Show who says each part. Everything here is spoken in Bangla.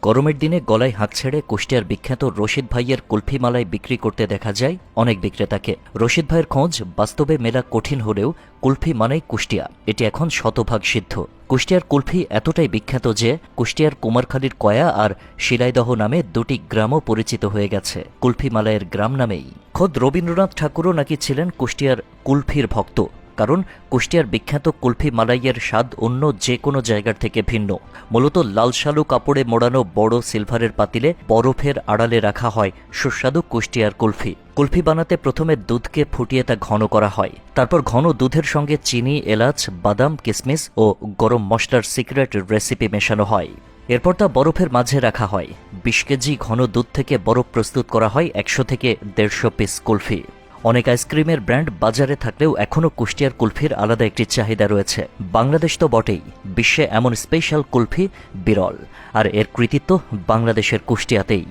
Speaker 1: গরমের দিনে গলায় হাঁক ছেড়ে কুষ্টিয়ার বিখ্যাত রশিদ ভাইয়ের কুলফি মালাই বিক্রি করতে দেখা যায় অনেক বিক্রেতাকে। রশিদ ভাইয়ের খোঁজ বাস্তবে মেলা কঠিন হলেও কুলফি মানেই কুষ্টিয়া, এটি এখন শতভাগ সিদ্ধ। কুষ্টিয়ার কুলফি এতটাই বিখ্যাত যে কুষ্টিয়ার কুমারখালীর কয়া আর শিলাইদহ নামে দুটি গ্রামও পরিচিত হয়ে গেছে কুলফি মালাইয়ের গ্রাম নামেই। খোদ রবীন্দ্রনাথ ঠাকুরও নাকি ছিলেন কুষ্টিয়ার কুলফির ভক্ত, কারণ কুষ্টিয়ার বিখ্যাত কুলফি মালাইয়ের স্বাদ অন্য যে কোনো জায়গার থেকে ভিন্ন। মূলত লাল শালু কাপড়ে মোড়ানো বড় সিলভারের পাতিলে বরফের আড়ালে রাখা হয় সুস্বাদু কুষ্টিয়ার কুলফি। কুলফি বানাতে প্রথমে দুধকে ফুটিয়ে তা ঘন করা হয়, তারপর ঘন দুধের সঙ্গে চিনি, এলাচ, বাদাম, কিশমিশ ও গরম মশলার সিক্রেট রেসিপি মেশানো হয়। এরপর তা বরফের মাঝে রাখা হয়। ২০ কেজি ঘন দুধ থেকে বরফ প্রস্তুত করা হয় ১০০ থেকে ১৫০ পিস কুলফি। অনেক আইসক্রিমের ব্র্যান্ড বাজারে থাকলেও এখনও কুষ্টিয়ার কুলফির আলাদা একটি চাহিদা রয়েছে। বাংলাদেশ তো বটেই, বিশ্বে এমন স্পেশাল কুলফি বিরল, আর এর কৃতিত্ব বাংলাদেশের কুষ্টিয়াতেই।